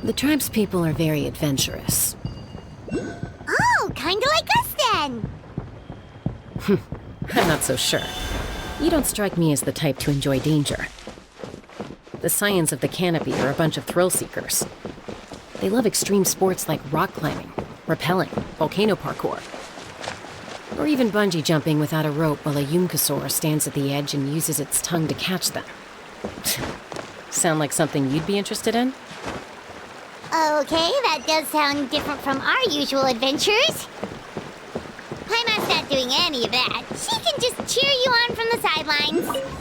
The tribe's people are very adventurous. Oh, kinda like us then! I'm not so sure. You don't strike me as the type to enjoy danger. The Scions of the Canopy are a bunch of thrill-seekers. They love extreme sports like rock climbing, rappelling, volcano parkour, or even bungee jumping without a rope while a Yunkasaur stands at the edge and uses its tongue to catch them. Sound like something you'd be interested in? Okay, that does sound different from our usual adventures. Paimon's not doing any of that. She can just cheer you on from the sidelines.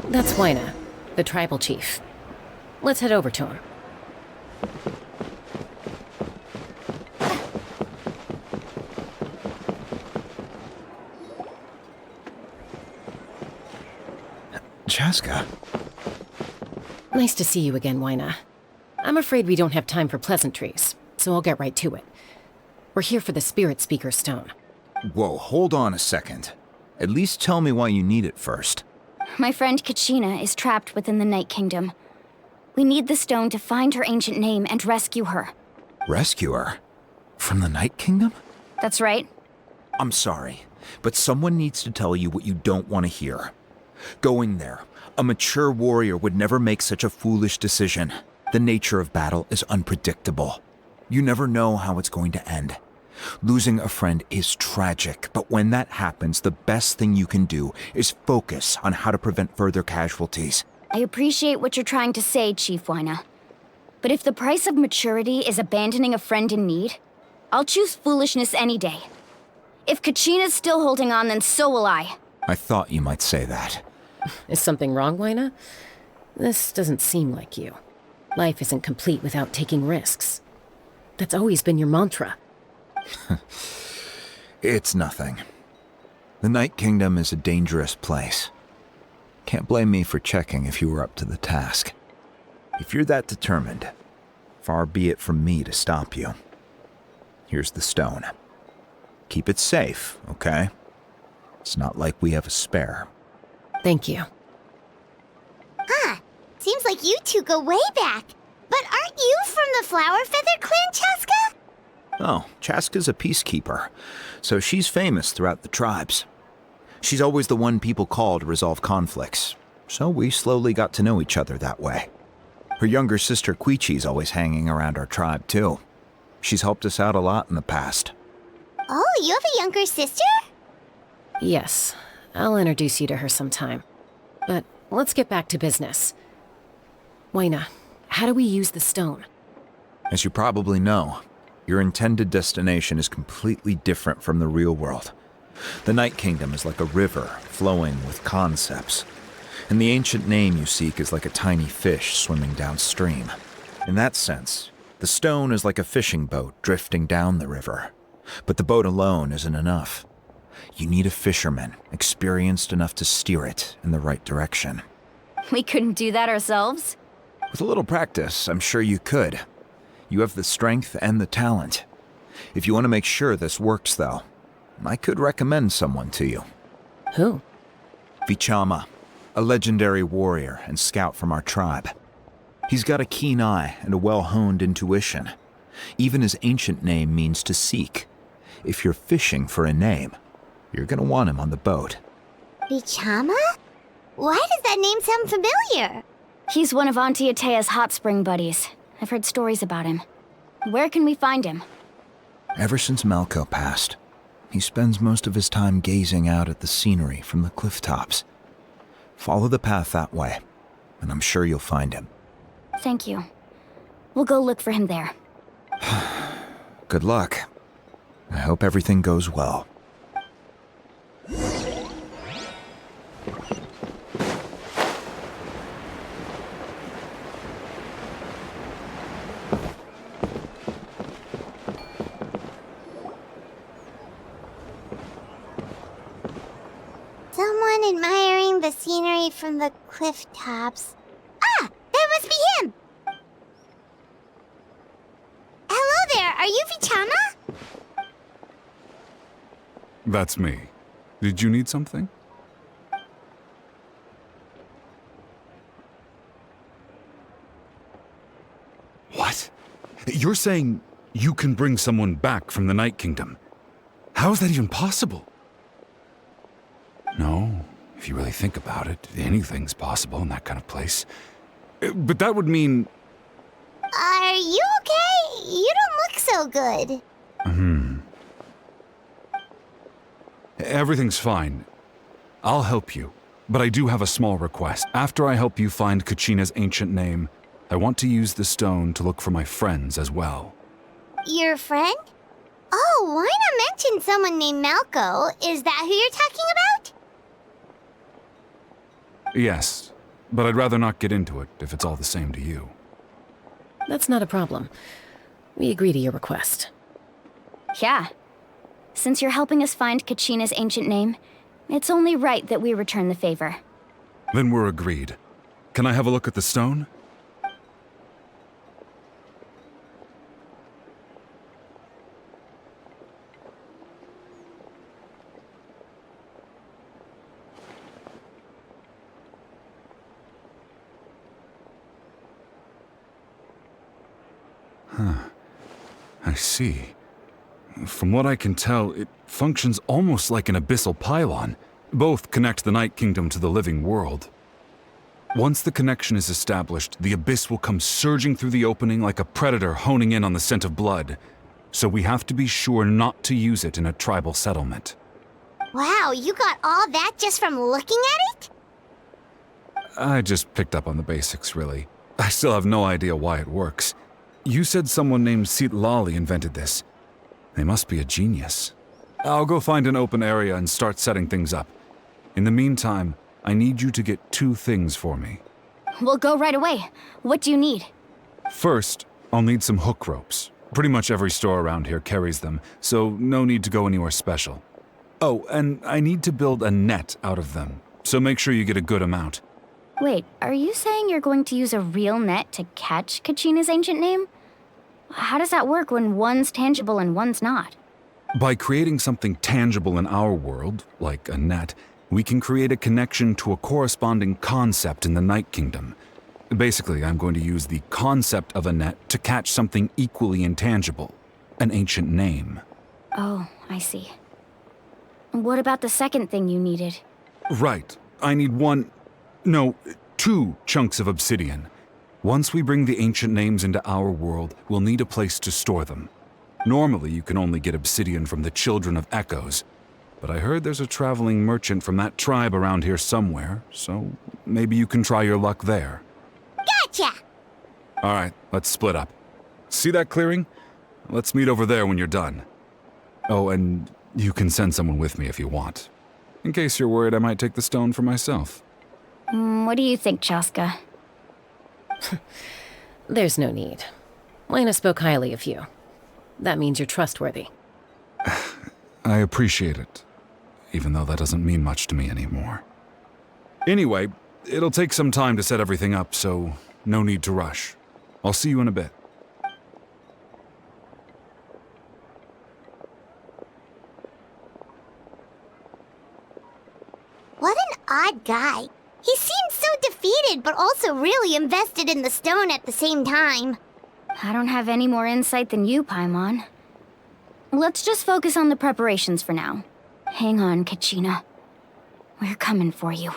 That's Wayna, the tribal chief. Let's head over to him. Chaska. Nice to see you again, Wayna. I'm afraid we don't have time for pleasantries, so I'll get right to it. We're here for the Spirit Speaker Stone. Whoa, hold on a second. At least tell me why you need it first. My friend Kachina is trapped within the Night Kingdom. We need the stone to find her ancient name and rescue her. Rescue her? From the Night Kingdom? That's right. I'm sorry, but someone needs to tell you what you don't want to hear. Going there, a mature warrior would never make such a foolish decision. The nature of battle is unpredictable. You never know how it's going to end. Losing a friend is tragic, but when that happens, the best thing you can do is focus on how to prevent further casualties. I appreciate what you're trying to say, Chief Wayna. But if the price of maturity is abandoning a friend in need, I'll choose foolishness any day. If Kachina's still holding on, then so will I. I thought you might say that. Is something wrong, Wayna? This doesn't seem like you. Life isn't complete without taking risks. That's always been your mantra. It's nothing. The Night Kingdom is a dangerous place. Can't blame me for checking if you were up to the task. If you're that determined, far be it from me to stop you. Here's the stone. Keep it safe, okay? It's not like we have a spare. Thank you. Huh. Seems like you two go way back. But aren't you from the Flower Feather Clan, Chaska? Oh, Chaska's a peacekeeper, so she's famous throughout the tribes. She's always the one people call to resolve conflicts, so we slowly got to know each other that way. Her younger sister Quichi's always hanging around our tribe, too. She's helped us out a lot in the past. Oh, you have a younger sister? Yes, I'll introduce you to her sometime. But let's get back to business. Wayna, how do we use the stone? As you probably know, your intended destination is completely different from the real world. The Night Kingdom is like a river flowing with concepts, and the ancient name you seek is like a tiny fish swimming downstream. In that sense, the stone is like a fishing boat drifting down the river. But the boat alone isn't enough. You need a fisherman experienced enough to steer it in the right direction. We couldn't do that ourselves? With a little practice, I'm sure you could. You have the strength and the talent. If you want to make sure this works, though, I could recommend someone to you. Who? Vichama, a legendary warrior and scout from our tribe. He's got a keen eye and a well-honed intuition. Even his ancient name means to seek. If you're fishing for a name, you're gonna want him on the boat. Vichama? Why does that name sound familiar? He's one of Auntie Atea's hot spring buddies. I've heard stories about him. Where can we find him? Ever since Malco passed, he spends most of his time gazing out at the scenery from the cliff tops. Follow the path that way, and I'm sure you'll find him. Thank you. We'll go look for him there. Good luck. I hope everything goes well. Someone Someone admiring the scenery from the cliff tops. Ah! That must be him! Hello there, are you Vichama? That's me. Did you need something? What? You're saying you can bring someone back from the Night Kingdom? How is that even possible? No, if you really think about it, anything's possible in that kind of place. But that would mean... Are you okay? You don't look so good. Everything's fine. I'll help you, but I do have a small request. After I help you find Kachina's ancient name, I want to use the stone to look for my friends as well. Your friend? Oh, why not mention someone named Malco? Is that who you're talking about? Yes, but I'd rather not get into it if it's all the same to you. That's not a problem. We agree to your request. Yeah. Since you're helping us find Kachina's ancient name, it's only right that we return the favor. Then we're agreed. Can I have a look at the stone? I see. From what I can tell, it functions almost like an abyssal pylon. Both connect the Night Kingdom to the living world. Once the connection is established, the abyss will come surging through the opening like a predator honing in on the scent of blood. So we have to be sure not to use it in a tribal settlement. Wow, you got all that just from looking at it? I just picked up on the basics, really. I still have no idea why it works. You said someone named Citlali invented this. They must be a genius. I'll go find an open area and start setting things up. In the meantime, I need you to get 2 things for me. We'll go right away. What do you need? First, I'll need some hook ropes. Pretty much every store around here carries them, so no need to go anywhere special. Oh, and I need to build a net out of them, so make sure you get a good amount. Wait, are you saying you're going to use a real net to catch Kachina's ancient name? How does that work when one's tangible and one's not? By creating something tangible in our world, like a net, we can create a connection to a corresponding concept in the Night Kingdom. Basically, I'm going to use the concept of a net to catch something equally intangible, an ancient name. Oh, I see. What about the second thing you needed? Right. I need 2 chunks of obsidian. Once we bring the ancient names into our world, we'll need a place to store them. Normally, you can only get obsidian from the Children of Echoes, but I heard there's a traveling merchant from that tribe around here somewhere, so maybe you can try your luck there. Gotcha! Alright, let's split up. See that clearing? Let's meet over there when you're done. Oh, and you can send someone with me if you want. In case you're worried I might take the stone for myself. What do you think, Chaska? There's no need. Wayna spoke highly of you. That means you're trustworthy. I appreciate it, even though that doesn't mean much to me anymore. Anyway, it'll take some time to set everything up, so no need to rush. I'll see you in a bit. What an odd guy. He seems so defeated, but also really invested in the stone at the same time. I don't have any more insight than you, Paimon. Let's just focus on the preparations for now. Hang on, Kachina. We're coming for you.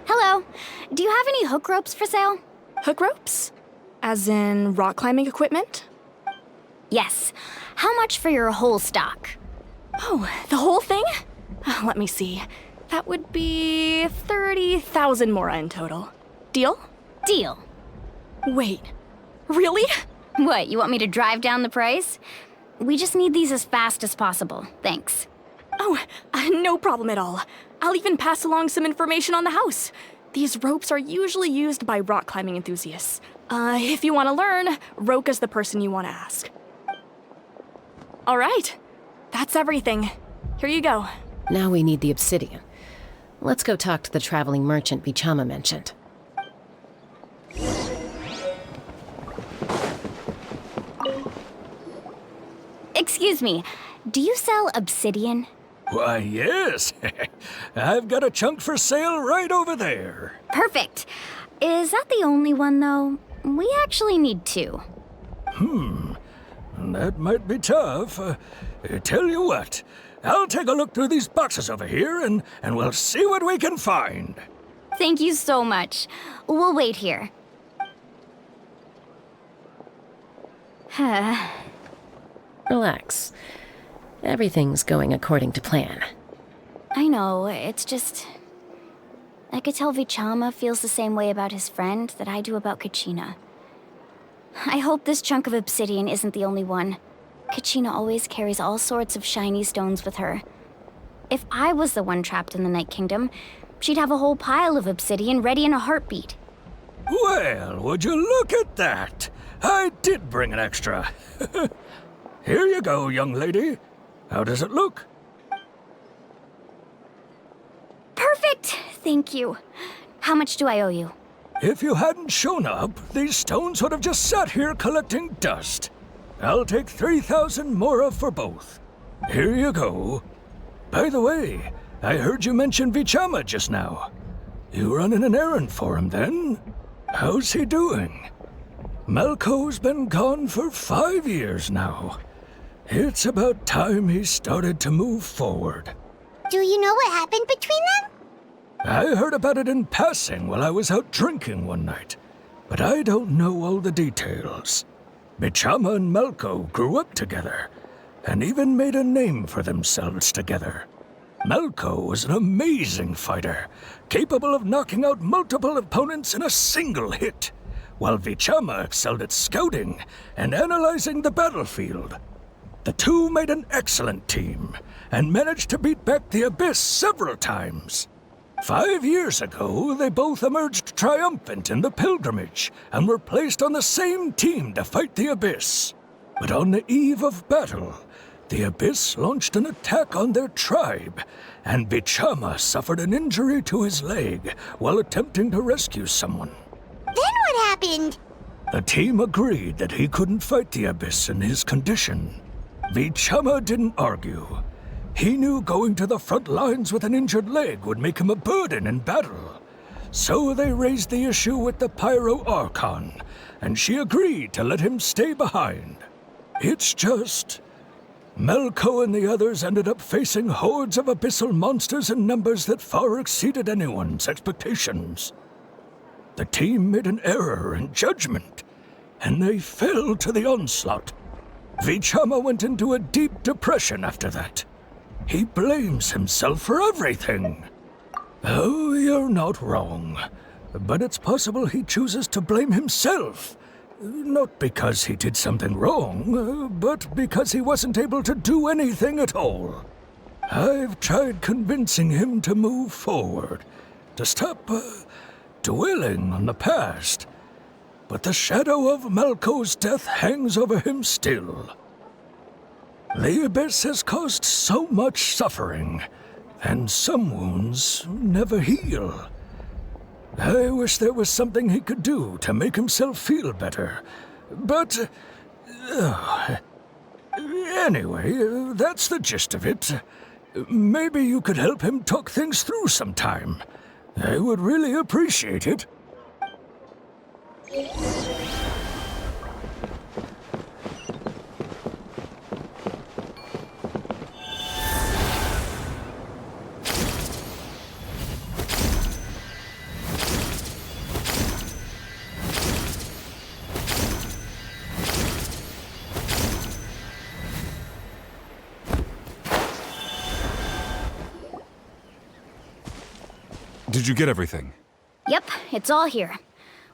Hello. Do you have any hook ropes for sale? Hook ropes? As in rock climbing equipment? Yes. How much for your whole stock? Oh, the whole thing? Let me see. That would be 30,000 mora in total. Deal? Deal. Wait, really? What, you want me to drive down the price? We just need these as fast as possible. Thanks. Oh, no problem at all. I'll even pass along some information on the house. These ropes are usually used by rock climbing enthusiasts. If you want to learn, Roka's the person you want to ask. All right, that's everything. Here you go. Now we need the obsidian. Let's go talk to the traveling merchant Vichama mentioned. Excuse me, do you sell obsidian? Why, yes. I've got a chunk for sale right over there. Perfect. Is that the only one, though? We actually need two. That might be tough. Tell you what, I'll take a look through these boxes over here, and we'll see what we can find. Thank you so much. We'll wait here. Relax. Everything's going according to plan. I know, it's just... I could tell Vichama feels the same way about his friend that I do about Kachina. I hope this chunk of obsidian isn't the only one. Kachina always carries all sorts of shiny stones with her. If I was the one trapped in the Night Kingdom, she'd have a whole pile of obsidian ready in a heartbeat. Well, would you look at that? I did bring an extra. Here you go, young lady. How does it look? Perfect! Thank you. How much do I owe you? If you hadn't shown up, these stones would have just sat here collecting dust. I'll take 3,000 mora for both. Here you go. By the way, I heard you mention Vichama just now. You running an errand for him then? How's he doing? Malco's been gone for 5 years now. It's about time he started to move forward. Do you know what happened between them? I heard about it in passing while I was out drinking one night, but I don't know all the details. Vichama and Malco grew up together, and even made a name for themselves together. Malco was an amazing fighter, capable of knocking out multiple opponents in a single hit, while Vichama excelled at scouting and analyzing the battlefield. The two made an excellent team, and managed to beat back the Abyss several times. 5 years ago, they both emerged triumphant in the pilgrimage, and were placed on the same team to fight the Abyss. But on the eve of battle, the Abyss launched an attack on their tribe, and Vichama suffered an injury to his leg while attempting to rescue someone. Then what happened? The team agreed that he couldn't fight the Abyss in his condition. Vichama didn't argue. He knew going to the front lines with an injured leg would make him a burden in battle. So they raised the issue with the Pyro Archon, and she agreed to let him stay behind. It's just... Malco and the others ended up facing hordes of abyssal monsters in numbers that far exceeded anyone's expectations. The team made an error in judgment, and they fell to the onslaught. Vichama went into a deep depression after that. He blames himself for everything. Oh, you're not wrong. But it's possible he chooses to blame himself. Not because he did something wrong, but because he wasn't able to do anything at all. I've tried convincing him to move forward, to stop dwelling on the past. But the shadow of Malco's death hangs over him still. The Abyss has caused so much suffering, and some wounds never heal. I wish there was something he could do to make himself feel better, but... anyway, that's the gist of it. Maybe you could help him talk things through sometime. I would really appreciate it. Did you get everything? Yep, it's all here.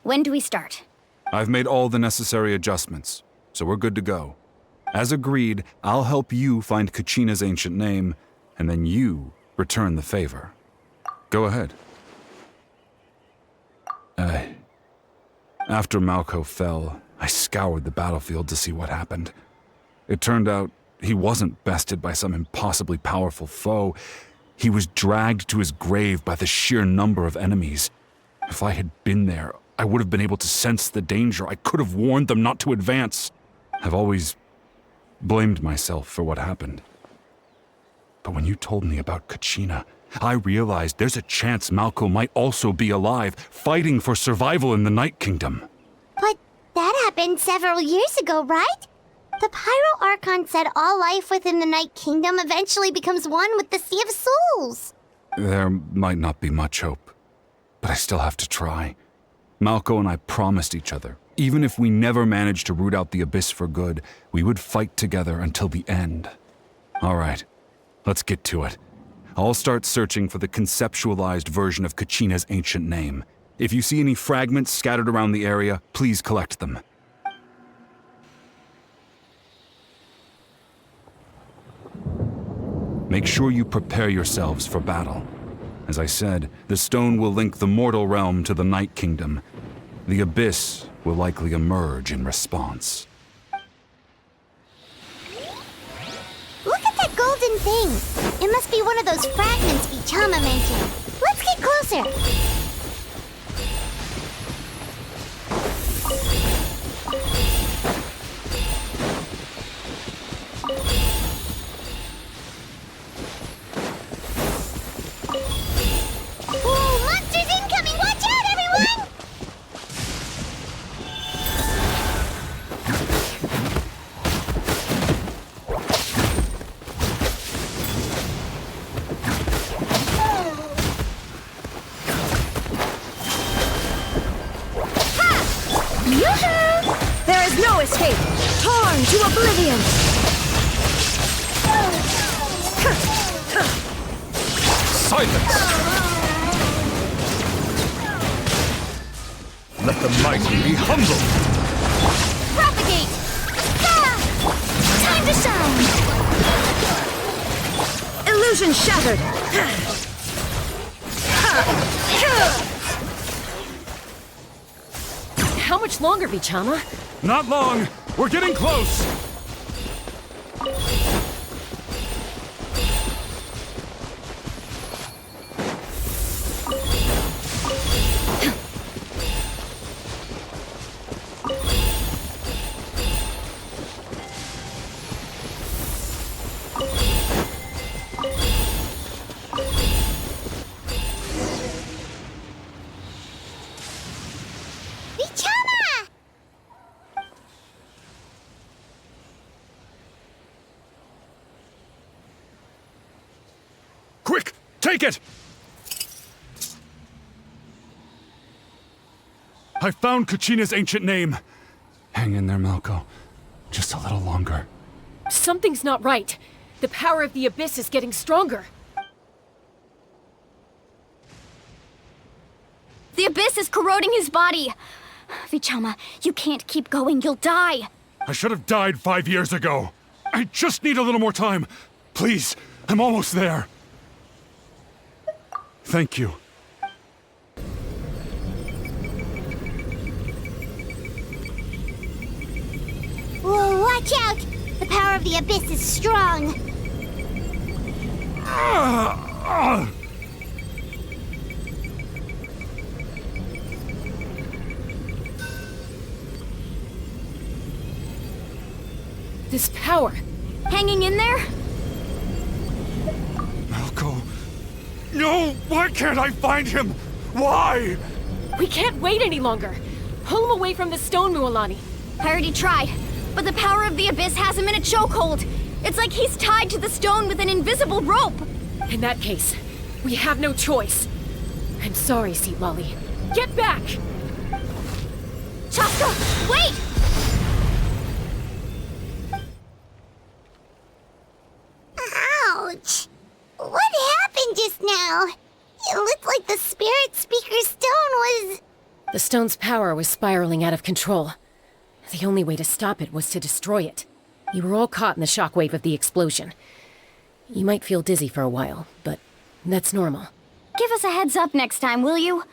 When do we start? I've made all the necessary adjustments, so we're good to go. As agreed, I'll help you find Kachina's ancient name, and then you return the favor. Go ahead. After Malco fell, I scoured the battlefield to see what happened. It turned out he wasn't bested by some impossibly powerful foe. He was dragged to his grave by the sheer number of enemies. If I had been there, I would have been able to sense the danger. I could have warned them not to advance. I've always blamed myself for what happened. But when you told me about Kachina, I realized there's a chance Malco might also be alive, fighting for survival in the Night Kingdom. But that happened several years ago, right? The Pyro Archon said all life within the Night Kingdom eventually becomes one with the Sea of Souls. There might not be much hope, but I still have to try. Malco and I promised each other, even if we never managed to root out the Abyss for good, we would fight together until the end. All right, let's get to it. I'll start searching for the conceptualized version of Kachina's ancient name. If you see any fragments scattered around the area, please collect them. Make sure you prepare yourselves for battle. As I said, the stone will link the mortal realm to the Night Kingdom. The Abyss will likely emerge in response. Look at that golden thing. It must be one of those fragments Vichama mentioned. Let's get closer. Whoa, monsters incoming! Watch out, everyone! Yoo-hoo! There is no escape! Torn to oblivion! Silence! Let the mighty be humbled! Propagate! Ah! Time to shine! Illusion shattered! How much longer, Vichama? Not long! We're getting close! Vichama! Quick! Take it! I found Kachina's ancient name. Hang in there, Malco. Just a little longer. Something's not right. The power of the Abyss is getting stronger. The Abyss is corroding his body! Vichama, you can't keep going, you'll die! I should have died 5 years ago. I just need a little more time. Please, I'm almost there. Thank you. Whoa, watch out! The power of the Abyss is strong. This power. Hanging in there? Malco. No! Why can't I find him? Why? We can't wait any longer. Pull him away from the stone, Mualani. I already tried, but the power of the Abyss has him in a chokehold. It's like he's tied to the stone with an invisible rope. In that case, we have no choice. I'm sorry, Citlali. Get back! Chaska, wait! Ouch! What happened just now? It looked like the Spirit Speaker's stone was... The stone's power was spiraling out of control. The only way to stop it was to destroy it. You were all caught in the shockwave of the explosion. You might feel dizzy for a while, but that's normal. Give us a heads up next time, will you?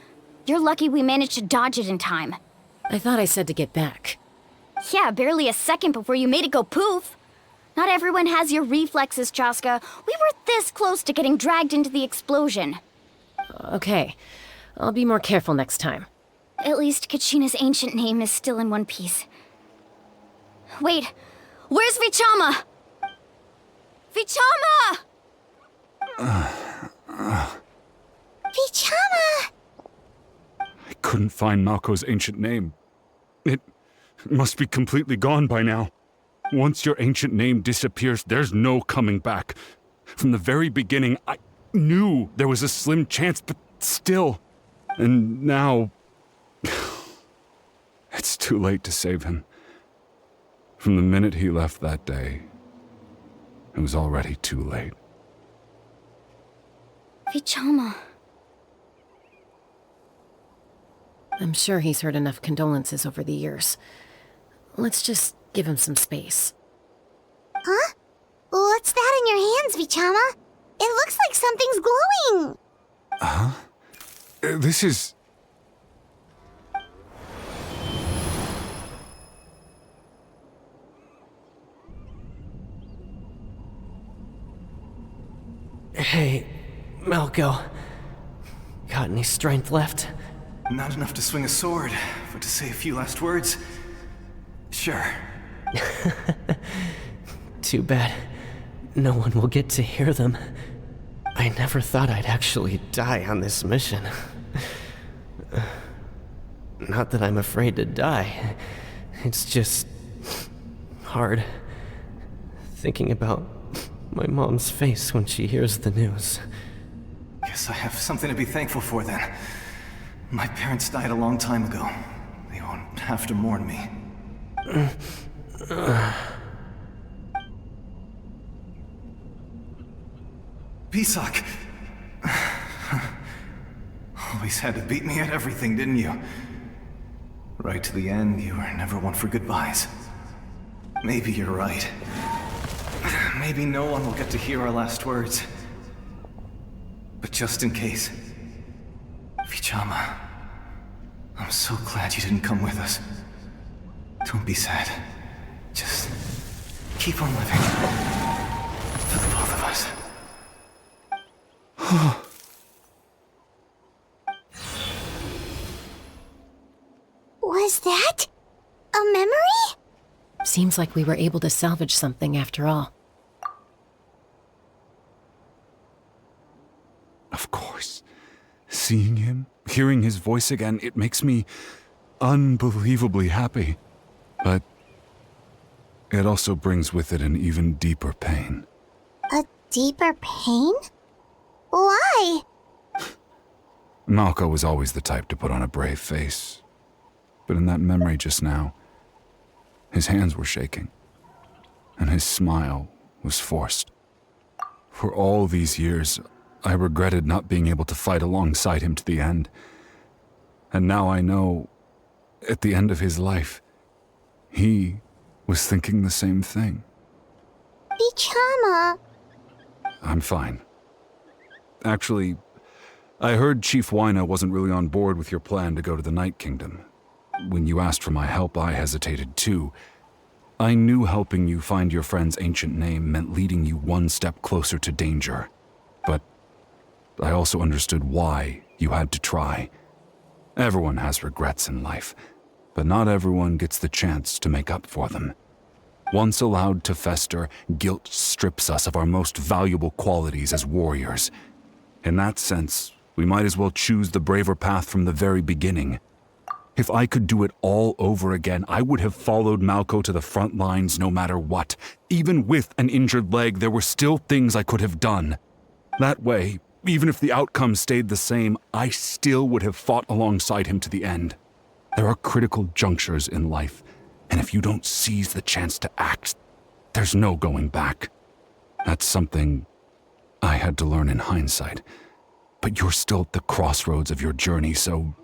You're lucky we managed to dodge it in time. I thought I said to get back. Yeah, barely a second before you made it go poof. Not everyone has your reflexes, Chaska. We were this close to getting dragged into the explosion. Okay, I'll be more careful next time. At least Kachina's ancient name is still in one piece. Wait, where's Vichama? Vichama! Vichama! I couldn't find Malco's ancient name. It must be completely gone by now. Once your ancient name disappears, there's no coming back. From the very beginning, I knew there was a slim chance, but still. And now... it's too late to save him. From the minute he left that day, it was already too late. Vichama. I'm sure he's heard enough condolences over the years. Let's just give him some space. Huh? What's that in your hands, Vichama? It looks like something's glowing! Huh? This is... Hey, Malco. Got any strength left? Not enough to swing a sword, but to say a few last words? Sure. Too bad. No one will get to hear them. I never thought I'd actually die on this mission. Not that I'm afraid to die. It's just... hard. Thinking about my mom's face when she hears the news. Guess I have something to be thankful for then. My parents died a long time ago. They won't have to mourn me. Pisak! Always had to beat me at everything, didn't you? Right to the end, you were never one for goodbyes. Maybe you're right. Maybe no one will get to hear our last words. But just in case... Vichama... I'm so glad you didn't come with us. Don't be sad. Just... keep on living. For the both of us. Was that... a memory? Seems like we were able to salvage something after all. Of course. Seeing him, hearing his voice again, it makes me unbelievably happy. But it also brings with it an even deeper pain. A deeper pain? Why? Malco was always the type to put on a brave face. But in that memory just now, his hands were shaking, and his smile was forced. For all these years, I regretted not being able to fight alongside him to the end. And now I know, at the end of his life, he was thinking the same thing. Vichama. I'm fine. Actually, I heard Chief Wayna wasn't really on board with your plan to go to the Night Kingdom. When you asked for my help, I hesitated too. I knew helping you find your friend's ancient name meant leading you one step closer to danger. But I also understood why you had to try. Everyone has regrets in life, but not everyone gets the chance to make up for them. Once allowed to fester, guilt strips us of our most valuable qualities as warriors. In that sense, we might as well choose the braver path from the very beginning. If I could do it all over again, I would have followed Malco to the front lines no matter what. Even with an injured leg, there were still things I could have done. That way, even if the outcome stayed the same, I still would have fought alongside him to the end. There are critical junctures in life, and if you don't seize the chance to act, there's no going back. That's something I had to learn in hindsight. But you're still at the crossroads of your journey, so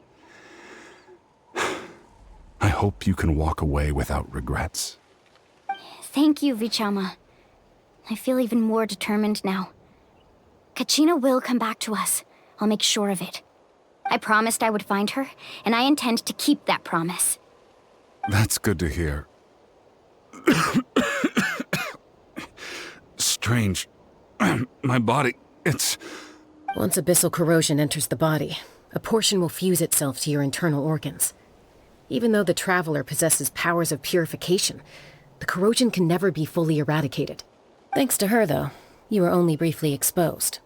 I hope you can walk away without regrets. Thank you, Vichama. I feel even more determined now. Kachina will come back to us. I'll make sure of it. I promised I would find her, and I intend to keep that promise. That's good to hear. Strange. My body, it's... Once abyssal corrosion enters the body, a portion will fuse itself to your internal organs. Even though the Traveler possesses powers of purification, the corrosion can never be fully eradicated. Thanks to her, though, you are only briefly exposed.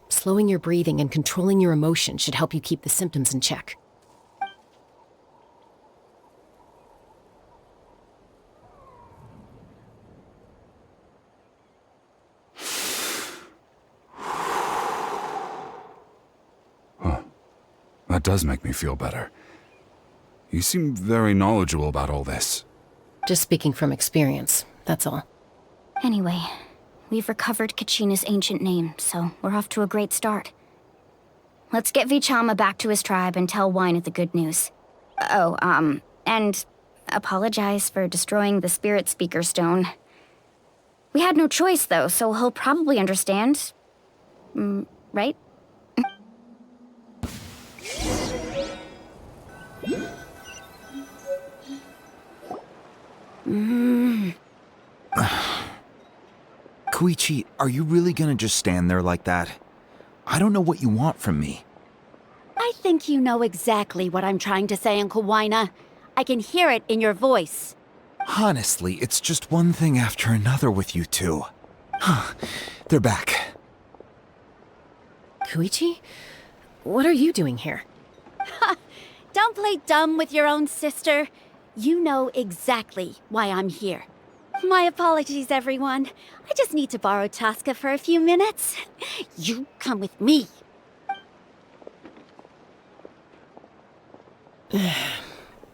Slowing your breathing and controlling your emotions should help you keep the symptoms in check. That does make me feel better. You seem very knowledgeable about all this. Just speaking from experience, that's all. Anyway, we've recovered Kachina's ancient name, so we're off to a great start. Let's get Vichama back to his tribe and tell Wayna the good news. And apologize for destroying the Spiritstone. We had no choice, though, so he'll probably understand. Right? Koichi, are you really gonna just stand there like that? I don't know what you want from me. I think you know exactly what I'm trying to say, Uncle Wayna. I can hear it in your voice. Honestly, it's just one thing after another with you two. They're back. Koichi? What are you doing here? Don't play dumb with your own sister. You know exactly why I'm here. My apologies, everyone. I just need to borrow Tosca for a few minutes. You come with me.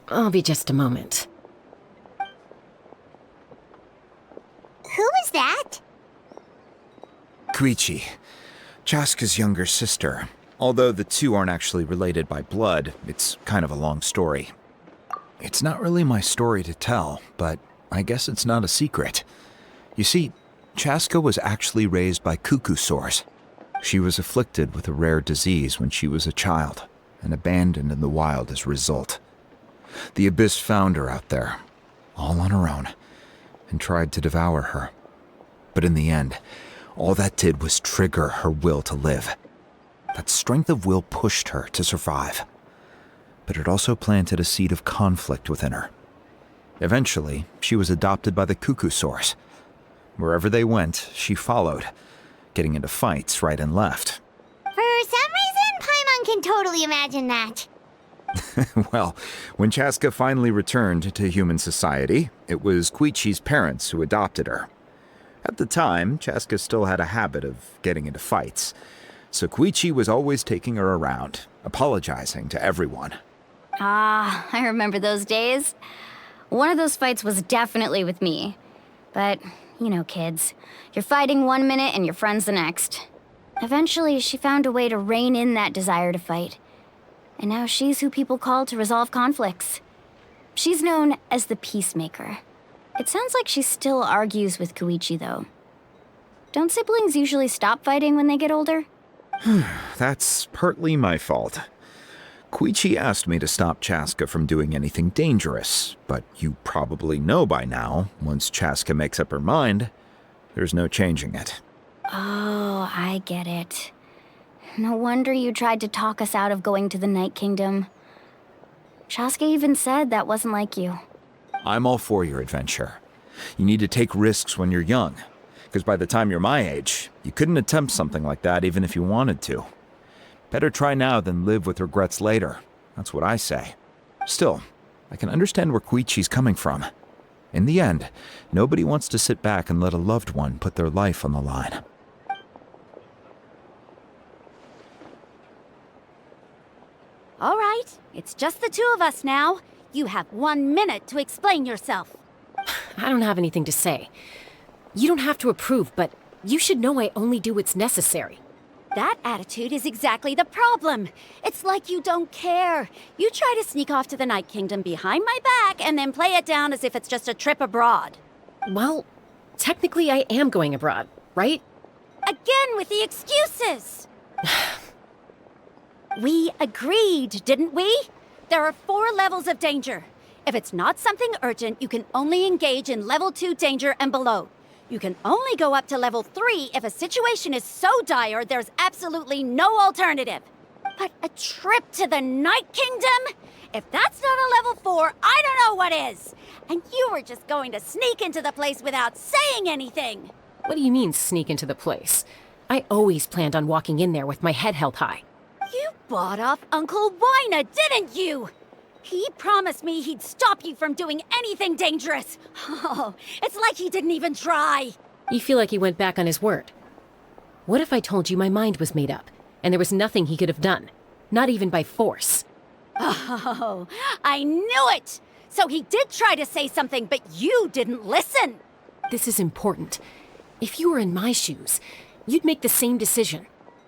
I'll be just a moment. Who is that? Koichi, Chaska's younger sister. Although the two aren't actually related by blood, it's kind of a long story. It's not really my story to tell, but I guess it's not a secret. You see, Chaska was actually raised by cuckoo sores. She was afflicted with a rare disease when she was a child, and abandoned in the wild as a result. The Abyss found her out there, all on her own, and tried to devour her. But in the end, all that did was trigger her will to live. That strength of will pushed her to survive. But it also planted a seed of conflict within her. Eventually, she was adopted by the cuckoo sores. Wherever they went, she followed, getting into fights right and left. For some reason, Paimon can totally imagine that. Well, when Chaska finally returned to human society, it was Koichi's parents who adopted her. At the time, Chaska still had a habit of getting into fights, so Koichi was always taking her around, apologizing to everyone. Ah, I remember those days. One of those fights was definitely with me. But, you know, kids. You're fighting one minute and your friends the next. Eventually, she found a way to rein in that desire to fight. And now she's who people call to resolve conflicts. She's known as the Peacemaker. It sounds like she still argues with Koichi, though. Don't siblings usually stop fighting when they get older? That's partly my fault. Koichi asked me to stop Chaska from doing anything dangerous, but you probably know by now, once Chaska makes up her mind, there's no changing it. Oh, I get it. No wonder you tried to talk us out of going to the Night Kingdom. Chaska even said that wasn't like you. I'm all for your adventure. You need to take risks when you're young, because by the time you're my age, you couldn't attempt something like that even if you wanted to. Better try now than live with regrets later. That's what I say. Still, I can understand where Koichi's coming from. In the end, nobody wants to sit back and let a loved one put their life on the line. All right, it's just the two of us now. You have 1 minute to explain yourself. I don't have anything to say. You don't have to approve, but you should know I only do what's necessary. That attitude is exactly the problem. It's like you don't care. You try to sneak off to the Night Kingdom behind my back and then play it down as if it's just a trip abroad. Well, technically I am going abroad, right? Again with the excuses! We agreed, didn't we? There are 4 levels of danger. If it's not something urgent, you can only engage in level 2 danger and below. You can only go up to level 3 if a situation is so dire there's absolutely no alternative. But a trip to the Night Kingdom? If that's not a level 4, I don't know what is! And you were just going to sneak into the place without saying anything! What do you mean, sneak into the place? I always planned on walking in there with my head held high. You bought off Uncle Wayna, didn't you? He promised me he'd stop you from doing anything dangerous. Oh, it's like he didn't even try. You feel like he went back on his word. What if I told you my mind was made up, and there was nothing he could have done? Not even by force. Oh, I knew it! So he did try to say something, but you didn't listen. This is important. If you were in my shoes, you'd make the same decision.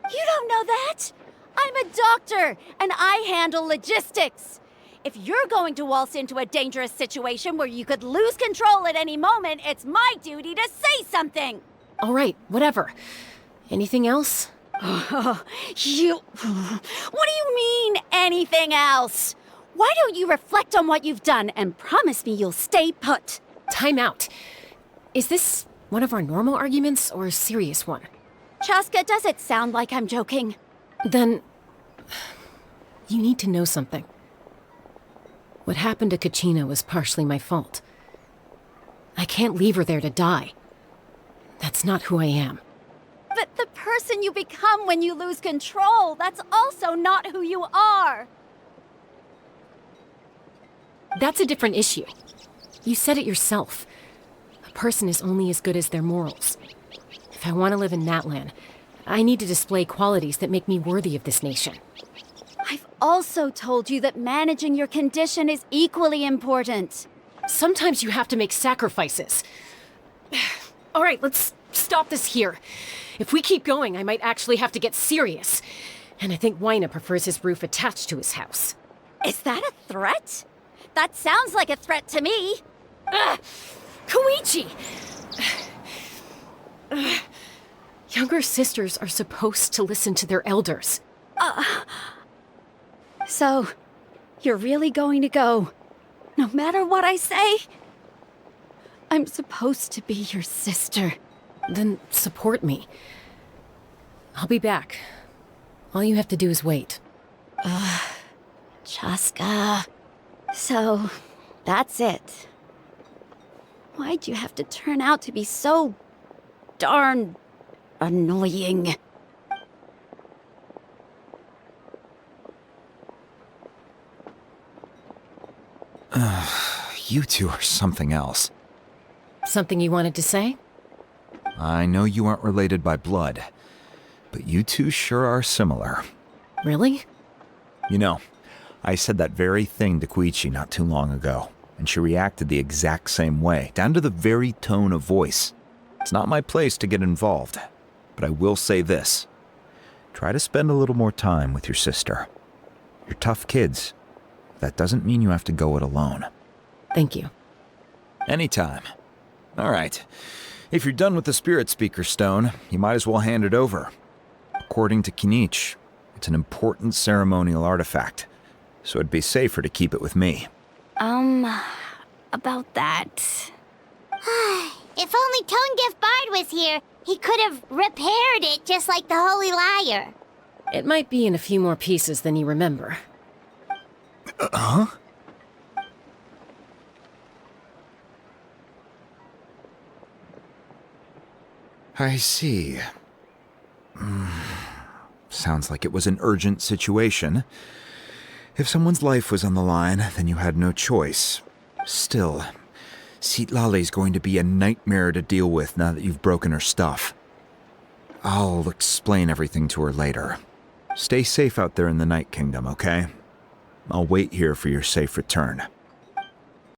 You don't know that? I'm a doctor, and I handle logistics. If you're going to waltz into a dangerous situation where you could lose control at any moment, it's my duty to say something. All right, whatever. Anything else? What do you mean, anything else? Why don't you reflect on what you've done and promise me you'll stay put? Time out. Is this one of our normal arguments or a serious one? Chaska, does it sound like I'm joking? Then, you need to know something. What happened to Kachina was partially my fault. I can't leave her there to die. That's not who I am. But the person you become when you lose control, that's also not who you are. That's a different issue. You said it yourself. A person is only as good as their morals. If I want to live in Natlan, I need to display qualities that make me worthy of this nation. I've also told you that managing your condition is equally important. Sometimes you have to make sacrifices. All right, let's stop this here. If we keep going, I might actually have to get serious. And I think Wayna prefers his roof attached to his house. Is that a threat? That sounds like a threat to me. Koichi! Younger sisters are supposed to listen to their elders. So, you're really going to go, no matter what I say? I'm supposed to be your sister. Then support me. I'll be back. All you have to do is wait. Chaska. So, that's it. Why'd you have to turn out to be so darn annoying? You two are something else. Something you wanted to say? I know you aren't related by blood, but you two sure are similar. Really? You know, I said that very thing to Koichi not too long ago, and she reacted the exact same way, down to the very tone of voice. It's not my place to get involved, but I will say this. Try to spend a little more time with your sister. You're tough kids. That doesn't mean you have to go it alone. Thank you. Anytime. All right. If you're done with the Spirit Speaker Stone, you might as well hand it over. According to Kinich, it's an important ceremonial artifact, so it'd be safer to keep it with me. About that. If only Tone Gift Bard was here, he could have repaired it just like the Holy Liar. It might be in a few more pieces than you remember. Huh? I see. Sounds like it was an urgent situation. If someone's life was on the line, then you had no choice. Still, Citlali's going to be a nightmare to deal with now that you've broken her stuff. I'll explain everything to her later. Stay safe out there in the Night Kingdom, okay? I'll wait here for your safe return.